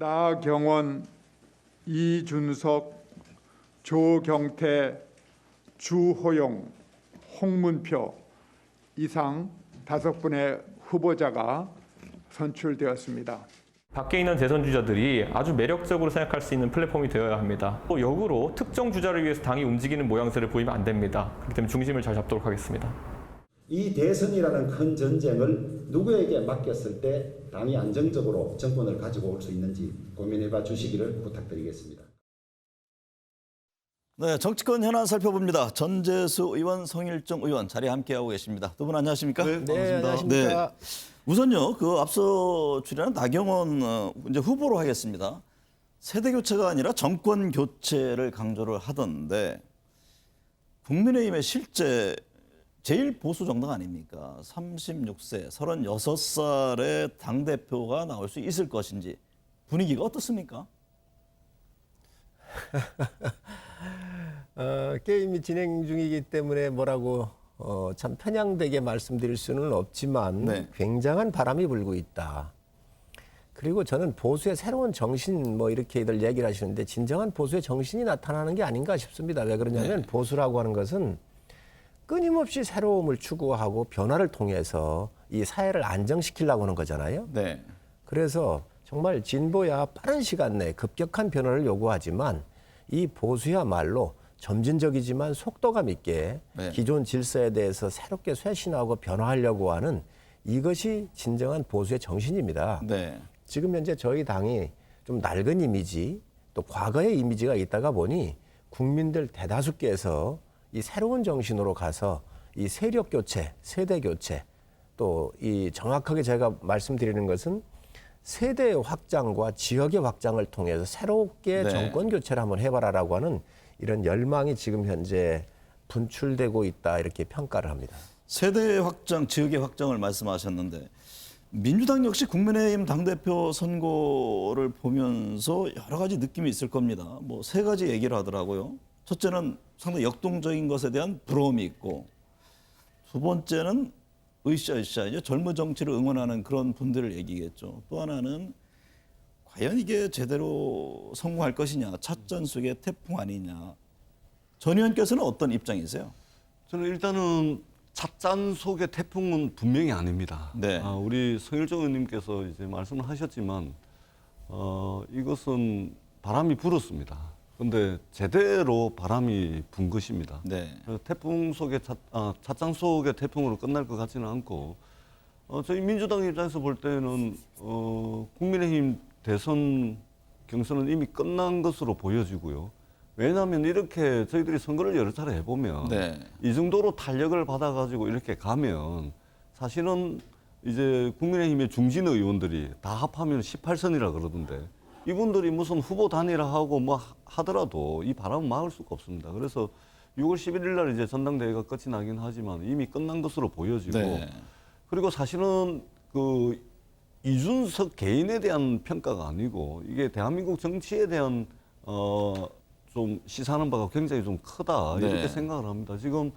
나경원, 이준석, 조경태, 주호영, 홍문표 이상 5분의 후보자가 선출되었습니다. 밖에 있는 대선 주자들이 아주 매력적으로 생각할 수 있는 플랫폼이 되어야 합니다. 또 역으로 특정 주자를 위해서 당이 움직이는 모양새를 보이면 안 됩니다. 그렇기 때문에 중심을 잘 잡도록 하겠습니다. 이 대선이라는 큰 전쟁을 누구에게 맡겼을 때 당이 안정적으로 정권을 가지고 올 수 있는지 고민해봐 주시기를 부탁드리겠습니다. 네, 정치권 현안 살펴봅니다. 전재수 의원, 성일종 의원 자리에 함께하고 계십니다. 두 분 안녕하십니까? 네, 안녕하십니까? 네. 우선요, 앞서 출연한 나경원 이제 후보로 하겠습니다. 세대 교체가 아니라 정권 교체를 강조를 하던데 국민의힘의 실제 제일 보수 정당 아닙니까? 36세, 36살의 당대표가 나올 수 있을 것인지 분위기가 어떻습니까? 게임이 진행 중이기 때문에 뭐라고 참 편향되게 말씀드릴 수는 없지만 네. 굉장한 바람이 불고 있다. 그리고 저는 보수의 새로운 정신 뭐 이렇게들 얘기를 하시는데 진정한 보수의 정신이 나타나는 게 아닌가 싶습니다. 왜 그러냐면 보수라고 하는 것은 끊임없이 새로움을 추구하고 변화를 통해서 이 사회를 안정시키려고 하는 거잖아요. 네. 그래서 정말 진보야 빠른 시간 내에 급격한 변화를 요구하지만 이 보수야말로 점진적이지만 속도감 있게 네. 기존 질서에 대해서 새롭게 쇄신하고 변화하려고 하는 이것이 진정한 보수의 정신입니다. 네. 지금 현재 저희 당이 좀 낡은 이미지 또 과거의 이미지가 있다가 보니 국민들 대다수께서 이 새로운 정신으로 가서 이 세력 교체, 세대 교체 또 이 정확하게 제가 말씀드리는 것은 세대의 확장과 지역의 확장을 통해서 새롭게 네. 정권 교체를 한번 해봐라라고 하는 이런 열망이 지금 현재 분출되고 있다 이렇게 평가를 합니다. 세대 확장, 지역의 확장을 말씀하셨는데 민주당 역시 국민의힘 당대표 선거를 보면서 여러 가지 느낌이 있을 겁니다. 뭐 3가지 얘기를 하더라고요. 첫째는 상당히 역동적인 것에 대한 부러움이 있고 두 번째는 으쌰으쌰 이제 젊은 정치를 응원하는 그런 분들을 얘기겠죠. 또 하나는 과연 이게 제대로 성공할 것이냐, 찻잔 속의 태풍 아니냐. 전 의원께서는 어떤 입장이세요? 저는 일단은 찻잔 속의 태풍은 분명히 아닙니다. 네. 우리 성일종 의원님께서 이제 말씀을 하셨지만 이것은 바람이 불었습니다. 그런데 제대로 바람이 분 것입니다. 네. 태풍 속의 찻잔 속의 태풍으로 끝날 것 같지는 않고 저희 민주당 입장에서 볼 때는 국민의힘 대선 경선은 이미 끝난 것으로 보여지고요. 왜냐하면 이렇게 저희들이 선거를 여러 차례 해보면 네. 이 정도로 탄력을 받아가지고 이렇게 가면 사실은 이제 국민의힘의 중진 의원들이 다 합하면 18선이라 그러던데 이분들이 무슨 후보 단일화하고 뭐 하더라도 이 바람은 막을 수가 없습니다. 그래서 6월 11일 날 이제 전당대회가 끝이 나긴 하지만 이미 끝난 것으로 보여지고 네. 그리고 사실은 그 이준석 개인에 대한 평가가 아니고 이게 대한민국 정치에 대한 좀 시사하는 바가 굉장히 좀 크다 이렇게 네. 생각을 합니다. 지금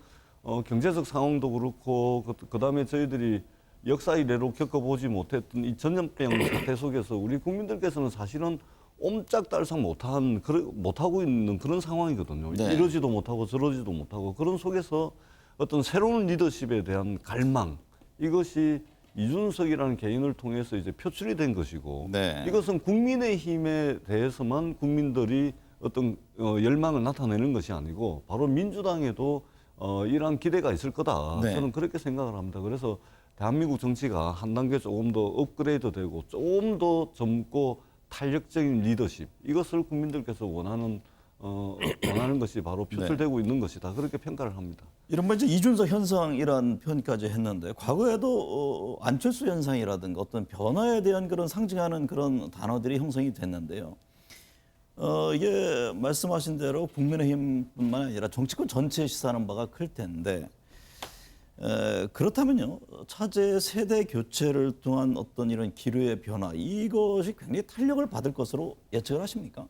경제적 상황도 그렇고 그다음에 저희들이 역사 이래로 겪어보지 못했던 이 전염병 사태 속에서 우리 국민들께서는 사실은 옴짝달싹 못하고 있는 그런 상황이거든요. 네. 이러지도 못하고 저러지도 못하고 그런 속에서 어떤 새로운 리더십에 대한 갈망 이것이 이준석이라는 개인을 통해서 이제 표출이 된 것이고 네. 이것은 국민의힘에 대해서만 국민들이 어떤 열망을 나타내는 것이 아니고 바로 민주당에도 이러한 기대가 있을 거다. 네. 저는 그렇게 생각을 합니다. 그래서 대한민국 정치가 한 단계 조금 더 업그레이드되고 조금 더 젊고 탄력적인 리더십 이것을 국민들께서 원하는 것이 바로 표출되고 있는 것이다. 그렇게 평가를 합니다. 이른바 이제 이준석 현상이라는 표현까지 했는데 과거에도 안철수 현상이라든가 어떤 변화에 대한 그런 상징하는 그런 단어들이 형성이 됐는데요. 이게 말씀하신 대로 국민의힘뿐만 아니라 정치권 전체에 시사하는 바가 클 텐데 그렇다면요. 차제 세대 교체를 통한 어떤 이런 기류의 변화 이것이 굉장히 탄력을 받을 것으로 예측을 하십니까?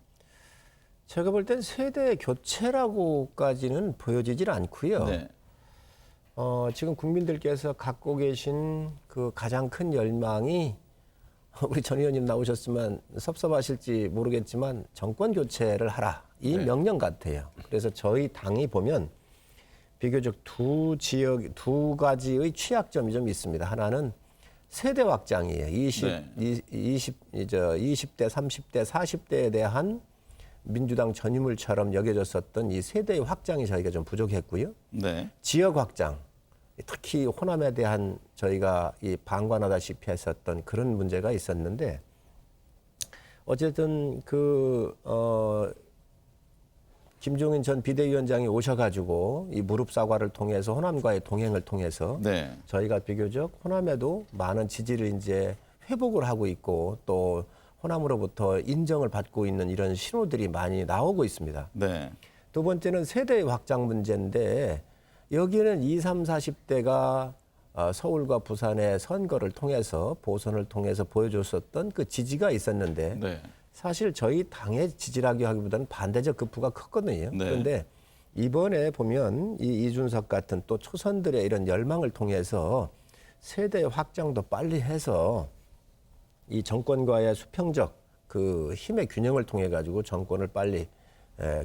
제가 볼 땐 세대 교체라고까지는 보여지질 않고요. 네. 지금 국민들께서 갖고 계신 그 가장 큰 열망이 우리 전 의원님 나오셨지만 섭섭하실지 모르겠지만 정권 교체를 하라 이 명령 같아요. 그래서 저희 당이 보면 비교적 두 가지의 취약점이 좀 있습니다. 하나는 세대 확장이에요. 20대, 30대, 40대에 대한 민주당 전유물처럼 여겨졌었던 이 세대의 확장이 저희가 좀 부족했고요. 네. 지역 확장, 특히 호남에 대한 저희가 이 방관하다시피 했었던 그런 문제가 있었는데 어쨌든 김종인 전 비대위원장이 오셔가지고 이 무릎 사과를 통해서 호남과의 동행을 통해서 네. 저희가 비교적 호남에도 많은 지지를 이제 회복을 하고 있고 또 호남으로부터 인정을 받고 있는 이런 신호들이 많이 나오고 있습니다. 네. 두 번째는 세대의 확장 문제인데 여기는 20, 30, 40대가 서울과 부산의 선거를 통해서 보선을 통해서 보여줬었던 그 지지가 있었는데 네. 사실 저희 당의 지지라고 하기보다는 반대적 급부가 컸거든요. 네. 그런데 이번에 보면 이 이준석 같은 또 초선들의 이런 열망을 통해서 세대 확장도 빨리 해서 이 정권과의 수평적 그 힘의 균형을 통해 가지고 정권을 빨리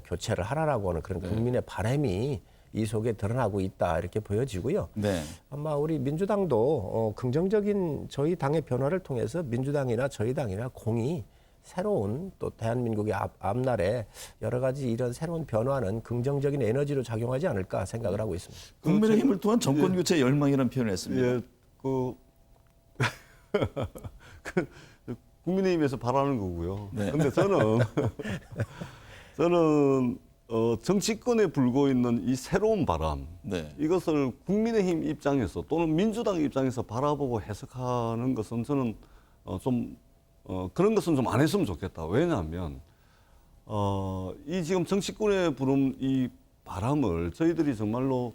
교체를 하라라고 하는 그런 국민의 바람이 이 속에 드러나고 있다 이렇게 보여지고요. 네. 아마 우리 민주당도 긍정적인 저희 당의 변화를 통해서 민주당이나 저희 당이나 공이 새로운 또 대한민국의 앞날에 여러 가지 이런 새로운 변화는 긍정적인 에너지로 작용하지 않을까 생각을 하고 있습니다. 국민의힘을 통한 정권 교체 열망이라는 표현을 했습니다. 예, 국민의힘에서 바라는 거고요. 네. 근데 저는 정치권에 불고 있는 이 새로운 바람, 네. 이것을 국민의힘 입장에서 또는 민주당 입장에서 바라보고 해석하는 것은 저는 그런 것은 좀 안 했으면 좋겠다. 왜냐하면 이 지금 정치권에 부른 이 바람을 저희들이 정말로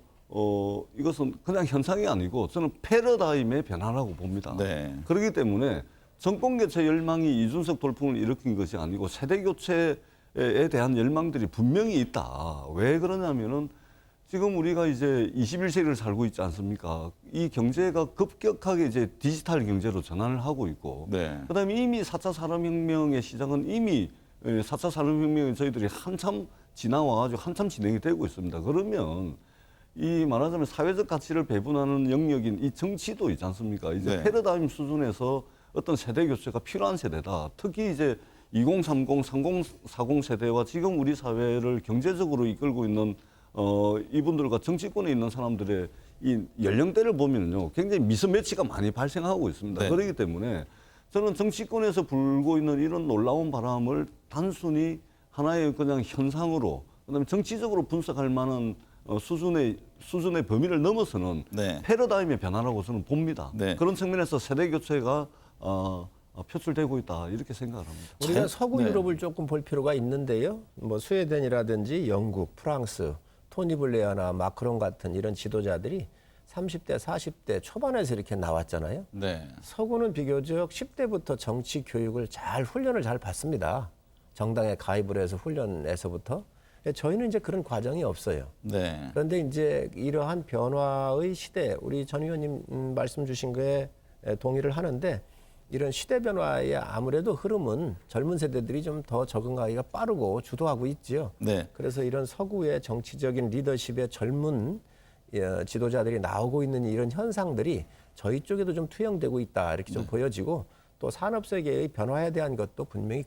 이것은 그냥 현상이 아니고 저는 패러다임의 변화라고 봅니다. 네. 그렇기 때문에 정권 교체 열망이 이준석 돌풍을 일으킨 것이 아니고 세대 교체에 대한 열망들이 분명히 있다. 왜 그러냐면은 지금 우리가 이제 21세기를 살고 있지 않습니까? 이 경제가 급격하게 이제 디지털 경제로 전환을 하고 있고, 네. 그다음에 이미 4차 산업혁명의 시작은 이미 4차 산업혁명에 저희들이 한참 지나와가지고 한참 진행이 되고 있습니다. 그러면 이 말하자면 사회적 가치를 배분하는 영역인 이 정치도 있지 않습니까? 이제 네. 패러다임 수준에서 어떤 세대 교체가 필요한 세대다. 특히 이제 2030, 3040 세대와 지금 우리 사회를 경제적으로 이끌고 있는 이분들과 정치권에 있는 사람들의 이 연령대를 보면요, 굉장히 미스매치가 많이 발생하고 있습니다. 네. 그렇기 때문에 저는 정치권에서 불고 있는 이런 놀라운 바람을 단순히 하나의 그냥 현상으로, 그다음에 정치적으로 분석할 만한 수준의 범위를 넘어서는 네. 패러다임의 변화라고 저는 봅니다. 네. 그런 측면에서 세대 교체가 표출되고 있다 이렇게 생각을 합니다. 우리가 서구 네. 유럽을 조금 볼 필요가 있는데요. 뭐 스웨덴이라든지 영국, 프랑스, 토니 블레어나 마크롱 같은 이런 지도자들이 30대, 40대 초반에서 이렇게 나왔잖아요. 네. 서구는 비교적 10대부터 정치 교육을 훈련을 잘 받습니다. 정당에 가입을 해서 훈련에서부터. 저희는 이제 그런 과정이 없어요. 네. 그런데 이제 이러한 변화의 시대, 우리 전 의원님 말씀 주신 거에 동의를 하는데 이런 시대 변화의 아무래도 흐름은 젊은 세대들이 좀 더 적응하기가 빠르고 주도하고 있지요. 네. 그래서 이런 서구의 정치적인 리더십의 젊은 지도자들이 나오고 있는 이런 현상들이 저희 쪽에도 좀 투영되고 있다 이렇게 좀 보여지고 또 산업 세계의 변화에 대한 것도 분명히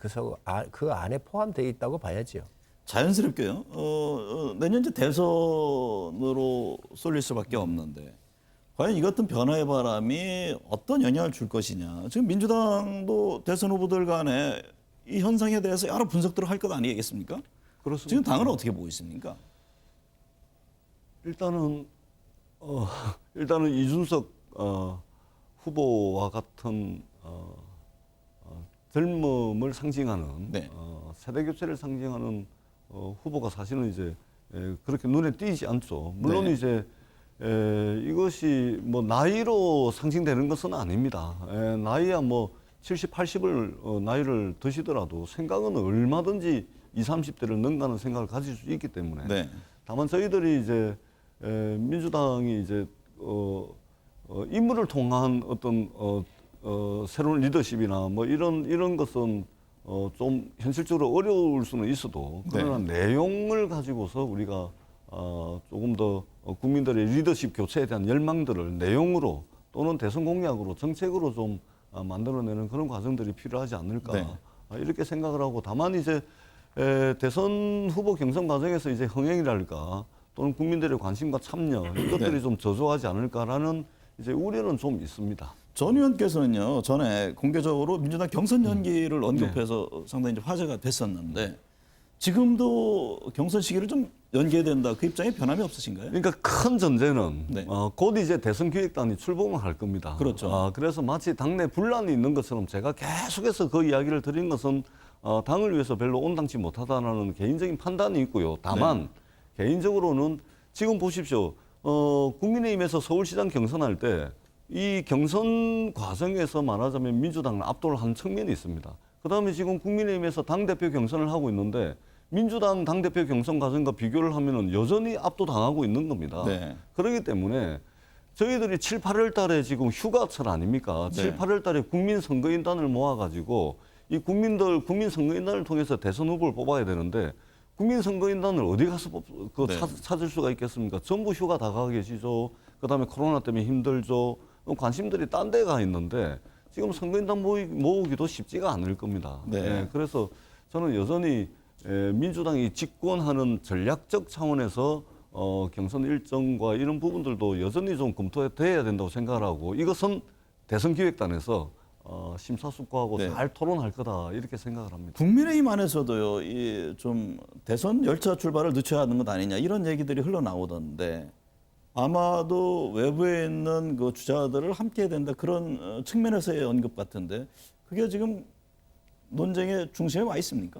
그 안에 포함되어 있다고 봐야지요. 자연스럽게요. 내년 이제 대선으로 쏠릴 수밖에 없는데 과연 이 같은 변화의 바람이 어떤 영향을 줄 것이냐. 지금 민주당도 대선 후보들 간에 이 현상에 대해서 여러 분석들을 할 것 아니겠습니까? 그렇습니다. 지금 당은 어떻게 보고 있습니까? 일단은 이준석 후보와 같은 젊음을 상징하는 네. 세대 교체를 상징하는 후보가 사실은 이제 그렇게 눈에 띄지 않죠. 물론 네. 이제 이것이 뭐 나이로 상징되는 것은 아닙니다. 나이야 뭐 70, 80을 나이를 드시더라도 생각은 얼마든지 20, 30대를 넘가는 생각을 가질 수 있기 때문에 네. 다만 저희들이 이제 민주당이 이제 인물을 통한 어떤 새로운 리더십이나 뭐 이런 것은 좀 현실적으로 어려울 수는 있어도 그러나 내용을 가지고서 우리가 조금 더 국민들의 리더십 교체에 대한 열망들을 내용으로 또는 대선 공약으로 정책으로 좀 만들어내는 그런 과정들이 필요하지 않을까 네. 이렇게 생각을 하고 다만 이제 대선 후보 경선 과정에서 이제 흥행이랄까 또는 국민들의 관심과 참여 이것들이 좀 저조하지 않을까라는 이제 우려는 좀 있습니다. 전 의원께서는요 전에 공개적으로 민주당 경선 연기를 언급해서 상당히 이제 화제가 됐었는데 지금도 경선 시기를 좀 연기해야 된다 그 입장에 변함이 없으신가요? 그러니까 큰 전제는 네. 곧 이제 대선 기획단이 출범을 할 겁니다. 그렇죠. 그래서 마치 당내 분란이 있는 것처럼 제가 계속해서 그 이야기를 드린 것은 당을 위해서 별로 온당치 못하다는 개인적인 판단이 있고요. 다만 개인적으로는 지금 보십시오. 국민의힘에서 서울시장 경선할 때 이 경선 과정에서 말하자면 민주당을 압도를 한 측면이 있습니다. 그다음에 지금 국민의힘에서 당대표 경선을 하고 있는데 민주당 당대표 경선 과정과 비교를 하면은 여전히 압도당하고 있는 겁니다. 네. 그렇기 때문에 저희들이 7, 8월 달에 지금 휴가철 아닙니까? 네. 7, 8월 달에 국민 선거인단을 모아가지고 이 국민 선거인단을 통해서 대선 후보를 뽑아야 되는데 국민 선거인단을 어디 가서 찾을 수가 있겠습니까? 전부 휴가 다 가 계시죠. 그다음에 코로나 때문에 힘들죠. 관심들이 딴 데 가 있는데 지금 선거인단 모으기도 쉽지가 않을 겁니다. 네. 그래서 저는 여전히 민주당이 집권하는 전략적 차원에서 경선 일정과 이런 부분들도 여전히 좀 검토돼야 된다고 생각을 하고 이것은 대선 기획단에서 심사숙고하고 네. 잘 토론할 거다 이렇게 생각을 합니다. 국민의힘 안에서도요 이 좀 대선 열차 출발을 늦춰야 하는 것 아니냐 이런 얘기들이 흘러나오던데 아마도 외부에 있는 그 주자들을 함께해야 된다 그런 측면에서의 언급 같은데 그게 지금 논쟁의 중심에 와 있습니까?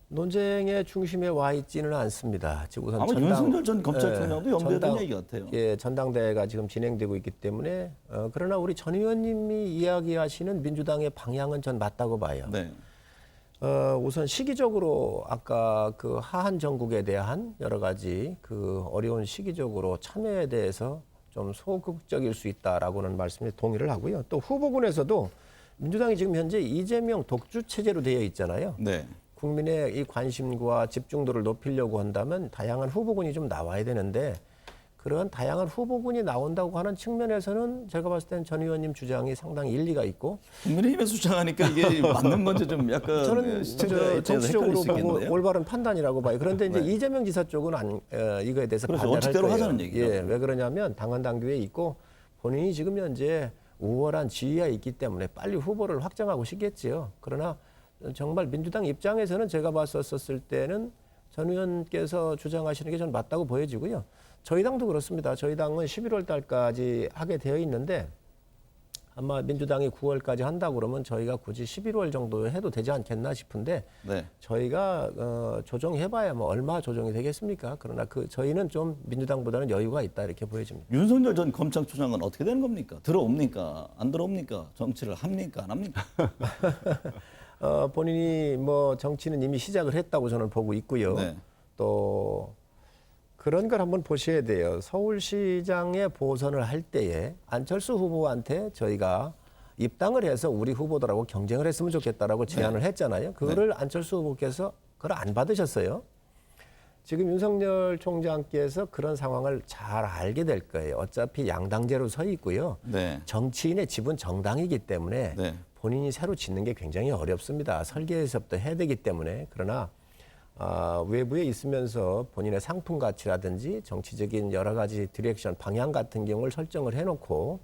논쟁의 중심에 와 있지는 않습니다. 지금 우선 아마 윤석열 전 검찰총장도 염두에 얘기 같아요. 예, 전당대회가 지금 진행되고 있기 때문에 그러나 우리 전 의원님이 이야기하시는 민주당의 방향은 전 맞다고 봐요. 네. 우선 시기적으로 아까 그 하한 정국에 대한 여러 가지 그 어려운 시기적으로 참여에 대해서 좀 소극적일 수 있다라고는 말씀에 동의를 하고요. 또 후보군에서도 민주당이 지금 현재 이재명 독주 체제로 되어 있잖아요. 네. 국민의 이 관심과 집중도를 높이려고 한다면 다양한 후보군이 좀 나와야 되는데 그런 다양한 후보군이 나온다고 하는 측면에서는 제가 봤을 때는 전 의원님 주장이 상당히 일리가 있고 국민의힘에서 주장하니까 이게 맞는 건지 좀 약간 저는 시청자 정치적으로 보고 보고 올바른 판단이라고 봐요. 그런데 이제 네. 이재명 지사 쪽은 이거에 대해서 그렇죠. 반대할 원칙대로 거예요. 하자는 얘기죠. 예, 왜 그러냐면 당헌 당규에 있고 본인이 지금 현재 우월한 지위에 있기 때문에 빨리 후보를 확정하고 싶겠지요. 그러나 정말 민주당 입장에서는 제가 봤었을 때는 전 의원께서 주장하시는 게 전 맞다고 보여지고요. 저희 당도 그렇습니다. 저희 당은 11월 달까지 하게 되어 있는데 아마 민주당이 9월까지 한다고 그러면 저희가 굳이 11월 정도 해도 되지 않겠나 싶은데 네. 저희가 조정해봐야 뭐 얼마 조정이 되겠습니까? 그러나 저희는 좀 민주당보다는 여유가 있다 이렇게 보여집니다. 윤석열 전 검찰총장은 어떻게 되는 겁니까? 들어옵니까? 안 들어옵니까? 정치를 합니까? 안 합니까? 본인이 뭐 정치는 이미 시작을 했다고 저는 보고 있고요. 네. 또 그런 걸 한번 보셔야 돼요. 서울시장에 보선을 할 때에 안철수 후보한테 저희가 입당을 해서 우리 후보들하고 경쟁을 했으면 좋겠다라고 제안을 했잖아요. 그거를 안철수 후보께서 그걸 안 받으셨어요. 지금 윤석열 총장께서 그런 상황을 잘 알게 될 거예요. 어차피 양당제로 서 있고요. 네. 정치인의 집은 정당이기 때문에 네. 본인이 새로 짓는 게 굉장히 어렵습니다. 설계에서부터 해야 되기 때문에. 그러나 외부에 있으면서 본인의 상품 가치라든지 정치적인 여러 가지 디렉션, 방향 같은 경우를 설정을 해놓고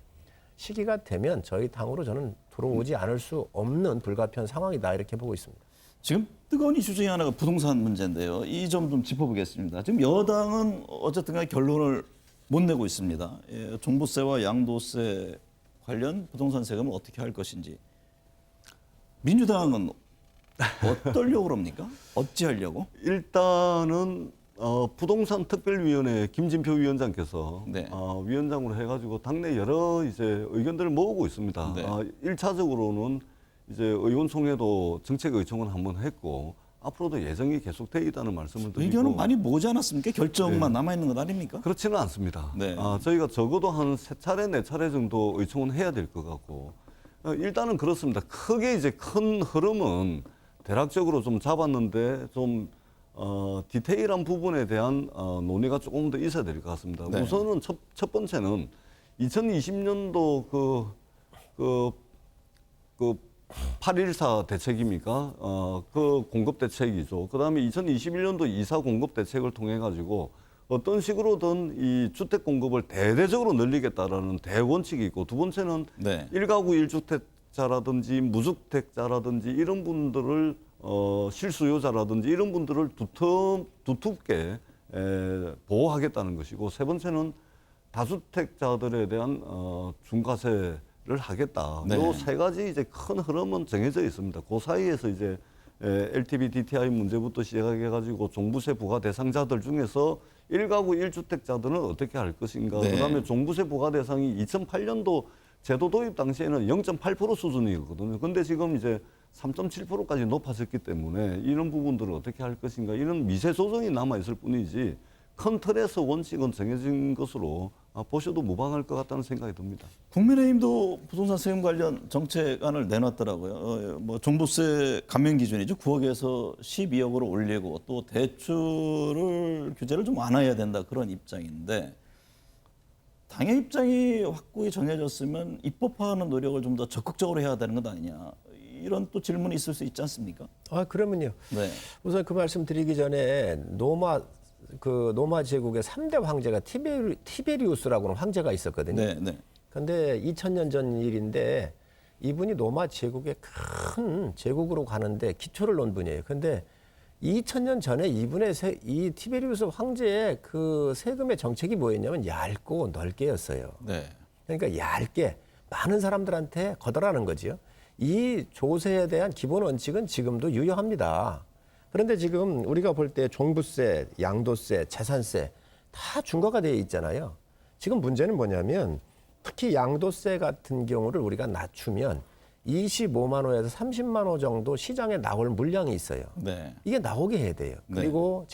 시기가 되면 저희 당으로 저는 들어오지 않을 수 없는 불가피한 상황이다 이렇게 보고 있습니다. 지금 뜨거운 이슈 중에 하나가 부동산 문제인데요. 이 점 좀 짚어보겠습니다. 지금 여당은 어쨌든 간에 결론을 못 내고 있습니다. 예, 종부세와 양도세 관련 부동산 세금을 어떻게 할 것인지. 민주당은 어떠려고 그럽니까? 어찌하려고? 일단은 부동산 특별위원회 김진표 위원장께서 네. 위원장으로 해가지고 당내 여러 이제 의견들을 모으고 있습니다. 네. 1차적으로는 이제 의원총회도 정책 의총은 한번 했고 앞으로도 예정이 계속돼 있다는 말씀을 드리고 의견은 많이 모지 않았습니까? 결정만 남아 있는 것 아닙니까? 그렇지는 않습니다. 네. 저희가 적어도 한 3차례, 4차례 정도 의총은 해야 될 것 같고 일단은 그렇습니다. 크게 이제 큰 흐름은 대략적으로 좀 잡았는데 좀 디테일한 부분에 대한 논의가 조금 더 있어야 될 것 같습니다. 네. 우선은 첫 번째는 2020년도 그 8.14 대책입니까? 그 공급 대책이죠. 그다음에 2021년도 2사 공급 대책을 통해 가지고 어떤 식으로든 이 주택 공급을 대대적으로 늘리겠다라는 대원칙이 있고, 두 번째는 네. 1가구 1주택자라든지 무주택자라든지 이런 분들을 실수요자라든지 이런 분들을 두텁게 보호하겠다는 것이고, 세 번째는 다주택자들에 대한 중과세를 하겠다. 네. 요 세 가지 이제 큰 흐름은 정해져 있습니다. 그 사이에서 이제 LTV, DTI 문제부터 시작해 가지고 종부세 부과 대상자들 중에서 1가구 1주택자들은 어떻게 할 것인가. 네. 그다음에 종부세 부과 대상이 2008년도 제도 도입 당시에는 0.8% 수준이거든요. 근데 지금 이제 3.7%까지 높아졌기 때문에 이런 부분들을 어떻게 할 것인가, 이런 미세 조정이 남아 있을 뿐이지 큰 틀에서 원칙은 정해진 것으로 보셔도 무방할 것 같다는 생각이 듭니다. 국민의힘도 부동산 세금 관련 정책안을 내놨더라고요. 뭐 종부세 감면 기준이죠. 9억에서 12억으로 올리고 또 대출을 규제를 좀 완화해야 된다, 그런 입장인데, 당의 입장이 확고히 정해졌으면 입법화하는 노력을 좀 더 적극적으로 해야 되는 것 아니냐, 이런 또 질문이 있을 수 있지 않습니까? 그러면요. 네. 우선 그 말씀 드리기 전에 노마 제국의 3대 황제가 티베리우스라고는 황제가 있었거든요. 네, 네. 근데 2000년 전 일인데 이분이 로마 제국의 큰 제국으로 가는데 기초를 놓은 분이에요. 근데 2000년 전에 이 티베리우스 황제의 그 세금의 정책이 뭐였냐면 얇고 넓게였어요. 네. 그러니까 얇게 많은 사람들한테 거덜하는 거지요. 이 조세에 대한 기본 원칙은 지금도 유효합니다. 그런데 지금 우리가 볼 때 종부세, 양도세, 재산세 다 중과가 되어 있잖아요. 지금 문제는 뭐냐면 특히 양도세 같은 경우를 우리가 낮추면 25만 호에서 30만 호 정도 시장에 나올 물량이 있어요. 네. 이게 나오게 해야 돼요. 네. 그리고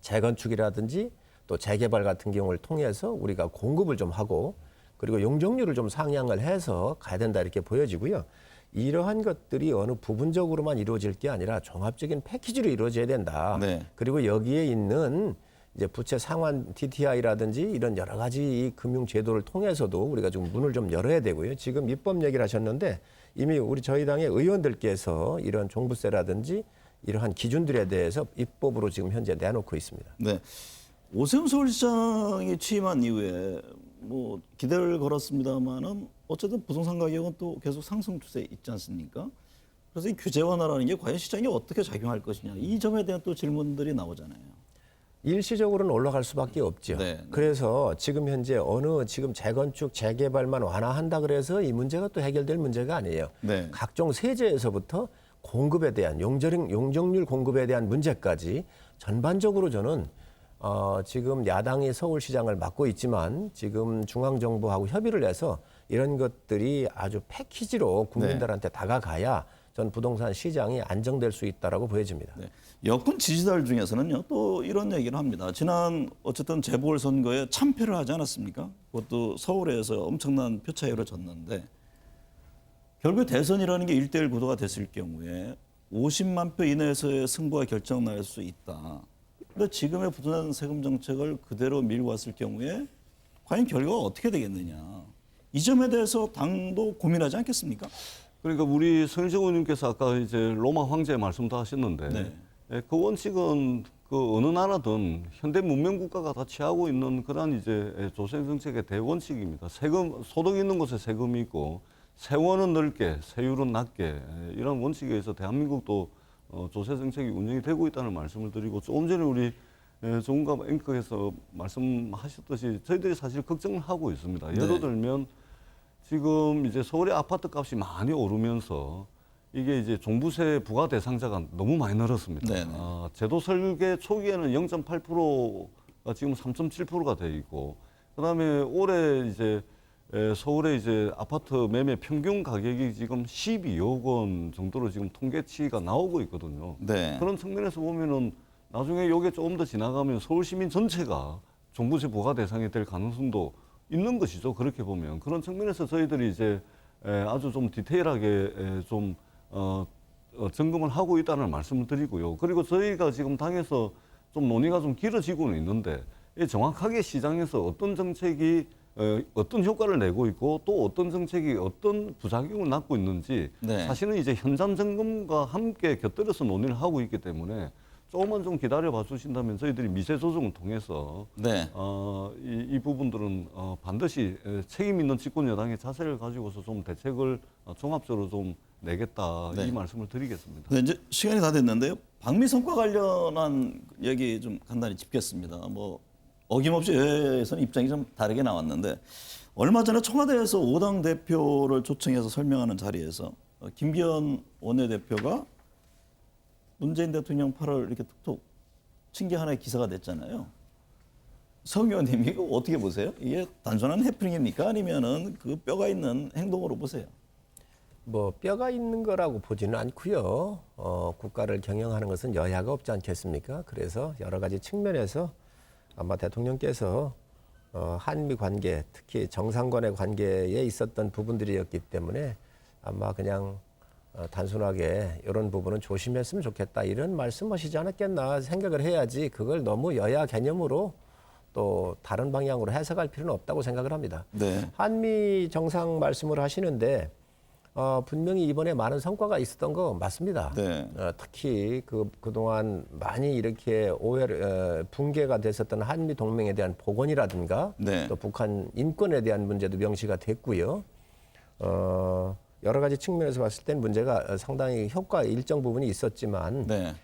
재건축이라든지 또 재개발 같은 경우를 통해서 우리가 공급을 좀 하고, 그리고 용적률을 좀 상향을 해서 가야 된다, 이렇게 보여지고요. 이러한 것들이 어느 부분적으로만 이루어질 게 아니라 종합적인 패키지로 이루어져야 된다. 네. 그리고 여기에 있는 이제 부채 상환 DTI라든지 이런 여러 가지 이 금융 제도를 통해서도 우리가 좀 문을 좀 열어야 되고요. 지금 입법 얘기를 하셨는데 이미 저희 당의 의원들께서 이런 종부세라든지 이러한 기준들에 대해서 입법으로 지금 현재 내놓고 있습니다. 네. 오세훈 서울시장이 취임한 이후에 뭐 기대를 걸었습니다만은 어쨌든 부동산 가격은 또 계속 상승 추세에 있지 않습니까? 그래서 이 규제 완화라는 게 과연 시장에 어떻게 작용할 것이냐, 이 점에 대한 또 질문들이 나오잖아요. 일시적으로는 올라갈 수밖에 없죠. 네, 네. 그래서 지금 현재 지금 재건축, 재개발만 완화한다 그래서 이 문제가 또 해결될 문제가 아니에요. 네. 각종 세제에서부터 공급에 대한 용적률 공급에 대한 문제까지 전반적으로 저는 지금 야당이 서울시장을 맡고 있지만 지금 중앙정부하고 협의를 해서 이런 것들이 아주 패키지로 국민들한테 다가가야 전 부동산 시장이 안정될 수 있다라고 보여집니다. 네. 여권 지지자들 중에서는요, 또 이런 얘기를 합니다. 지난 어쨌든 재보궐선거에 참패를 하지 않았습니까? 그것도 서울에서 엄청난 표 차이로 졌는데, 결국 대선이라는 게 1대1 구도가 됐을 경우에 50만 표 이내에서의 승부가 결정날 수 있다. 근데 지금의 부동산 세금 정책을 그대로 밀고 왔을 경우에 과연 결과가 어떻게 되겠느냐. 이 점에 대해서 당도 고민하지 않겠습니까? 그러니까 우리 성일정 의원님께서 아까 이제 로마 황제 말씀도 하셨는데, 네. 그 원칙은 그 어느 나라든 현대 문명 국가가 다 취하고 있는 그런 이제 조세 정책의 대원칙입니다. 소득 있는 곳에 세금이 있고, 세원은 넓게, 세율은 낮게, 이런 원칙에 의해서 대한민국도 조세 정책이 운영이 되고 있다는 말씀을 드리고, 조금 전에 우리 정은갑 앵커께서 말씀하셨듯이 저희들이 사실 걱정을 하고 있습니다. 예를 들면 지금 이제 서울의 아파트 값이 많이 오르면서 이게 이제 종부세 부과 대상자가 너무 많이 늘었습니다. 네네. 제도 설계 초기에는 0.8%가 지금 3.7%가 돼 있고, 그다음에 올해 이제 서울의 이제 아파트 매매 평균 가격이 지금 12억 원 정도로 지금 통계치가 나오고 있거든요. 네. 그런 측면에서 보면은 나중에 이게 조금 더 지나가면 서울 시민 전체가 종부세 부과 대상이 될 가능성도 있는 것이죠. 그렇게 보면 그런 측면에서 저희들이 이제 아주 좀 디테일하게 좀 점검을 하고 있다는 말씀을 드리고요. 그리고 저희가 지금 당에서 좀 논의가 좀 길어지고는 있는데 정확하게 시장에서 어떤 정책이 어떤 효과를 내고 있고 또 어떤 정책이 어떤 부작용을 낳고 있는지 네. 사실은 사실은 이제 현장 점검과 함께 곁들여서 논의를 하고 있기 때문에 조금만 좀 기다려봐 주신다면 저희들이 미세 조정을 통해서 네. 이 부분들은 반드시 책임 있는 집권 여당의 자세를 가지고서 좀 대책을 종합적으로 좀 내겠다 네. 이 말씀을 드리겠습니다. 네, 이제 시간이 다 됐는데요. 방미성과 관련한 얘기 좀 간단히 짚겠습니다. 뭐 어김없이 여야에서는 입장이 좀 다르게 나왔는데 얼마 전에 청와대에서 5당 대표를 초청해서 설명하는 자리에서 김기현 원내대표가 문재인 대통령 팔을 이렇게 툭툭 친 게 하나의 기사가 됐잖아요. 성 의원님 이거 어떻게 보세요? 이게 단순한 해프닝입니까? 아니면은 그 뼈가 있는 행동으로 보세요? 뭐 뼈가 있는 거라고 보지는 않고요. 국가를 경영하는 것은 여야가 없지 않겠습니까? 그래서 여러 가지 측면에서 아마 대통령께서 한미 관계, 특히 정상 간의 관계에 있었던 부분들이었기 때문에 아마 그냥 단순하게 이런 부분은 조심했으면 좋겠다 이런 말씀하시지 않았겠나 생각을 해야지 그걸 너무 여야 개념으로 또 다른 방향으로 해석할 필요는 없다고 생각을 합니다. 네. 한미 정상 말씀을 하시는데 분명히 이번에 많은 성과가 있었던 거 맞습니다. 네. 특히 그동안 많이 이렇게 붕괴가 됐었던 한미 동맹에 대한 복원이라든가 네. 또 북한 인권에 대한 문제도 명시가 됐고요. 여러 가지 측면에서 봤을 땐 문제가 상당히 효과 일정 부분이 있었지만 네.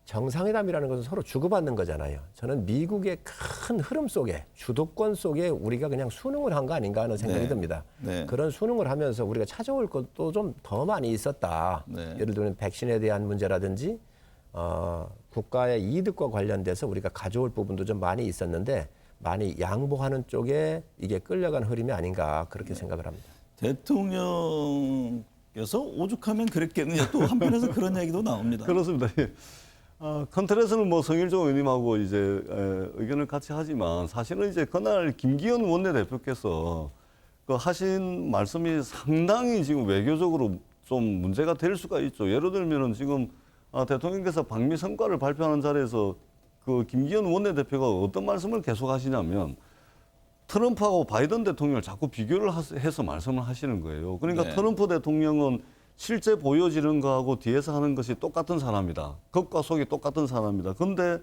정상회담이라는 것은 서로 주고받는 거잖아요. 저는 미국의 큰 흐름 속에 주도권 속에 우리가 그냥 순응을 한 거 아닌가 하는 생각이 네. 듭니다. 네. 그런 순응을 하면서 우리가 찾아올 것도 좀 더 많이 있었다. 네. 예를 들면 백신에 대한 문제라든지 국가의 이득과 관련돼서 우리가 가져올 부분도 좀 많이 있었는데 많이 양보하는 쪽에 이게 끌려간 흐름이 아닌가 그렇게 생각을 합니다. 대통령께서 오죽하면 그랬겠느냐 또 한편에서 그런 얘기도 나옵니다. 그렇습니다. 예. 컨트레스는 뭐 성일종 의원님하고 이제 의견을 같이 하지만 사실은 이제 그날 김기현 원내대표께서 그 하신 말씀이 상당히 지금 외교적으로 좀 문제가 될 수가 있죠. 예를 들면은 지금 대통령께서 방미 성과를 발표하는 자리에서 그 김기현 원내대표가 어떤 말씀을 계속 하시냐면 트럼프하고 바이든 대통령을 자꾸 비교를 해서 말씀을 하시는 거예요. 그러니까 네. 트럼프 대통령은 실제 보여지는 거하고 뒤에서 하는 것이 똑같은 사람이다. 겉과 속이 똑같은 사람이다. 근데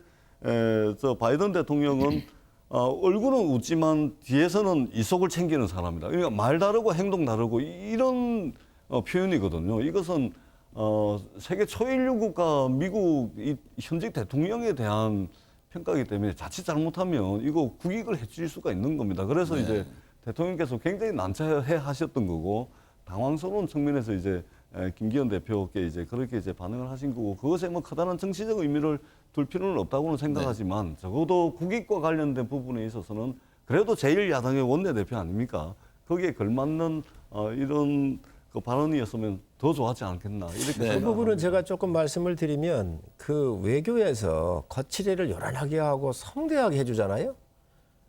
저 바이든 대통령은 얼굴은 웃지만 뒤에서는 이 속을 챙기는 사람이다. 그러니까 말 다르고 행동 다르고 이런 표현이거든요. 이것은 세계 초일류 국가 미국 현직 대통령에 대한 평가이기 때문에 자칫 잘못하면 이거 국익을 해칠 수가 있는 겁니다. 그래서 네. 이제 대통령께서 굉장히 난처해 하셨던 거고 당황스러운 측면에서 이제 김기현 대표께 이제 그렇게 이제 반응을 하신 거고 그것에 뭐 커다란 정치적 의미를 둘 필요는 없다고는 생각하지만 적어도 국익과 관련된 부분에 있어서는 그래도 제1야당의 원내대표 아닙니까? 거기에 걸맞는 이런 그 발언이었으면 더 좋았지 않겠나 이렇게 그 생각합니다. 부분은 제가 조금 말씀을 드리면 그 외교에서 거칠애를 요란하게 하고 성대하게 해주잖아요.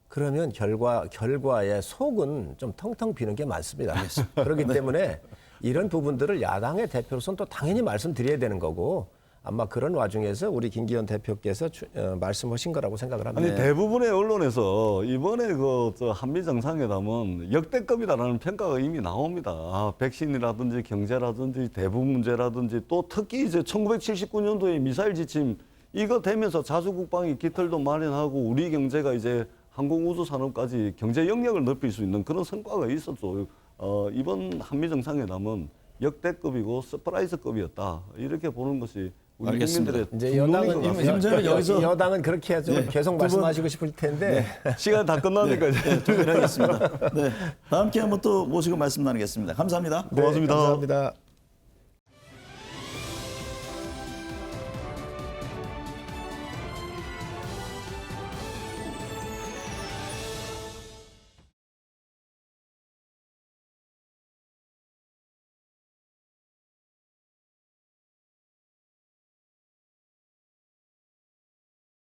그러면 결과의 속은 좀 텅텅 비는 게 많습니다. 그렇기 때문에 이런 부분들을 야당의 대표로서는 또 당연히 말씀드려야 되는 거고 아마 그런 와중에서 우리 김기현 대표께서 말씀하신 거라고 생각을 합니다. 아니 대부분의 언론에서 이번에 저 한미 정상회담은 역대급이다라는 평가가 이미 나옵니다. 백신이라든지 경제라든지 대북 문제라든지 또 특히 이제 1979년도에 미사일 지침 이거 되면서 자주국방위 깃털도 마련하고 우리 경제가 이제 항공우주 산업까지 경제 영역을 넓힐 수 있는 그런 성과가 있었죠. 이번 한미 정상회담은 역대급이고 서프라이즈급이었다. 이렇게 보는 것이 우리 알겠습니다. 국민들의 이제 분노인 것 같습니다. 여당은 그렇게 해서 계속 말씀하시고 싶을 텐데 시간이 다 끝나니까 이제 정리하겠습니다. 네, 다음 기회에 한번 또 모시고 말씀 나누겠습니다. 감사합니다. 고맙습니다. 감사합니다.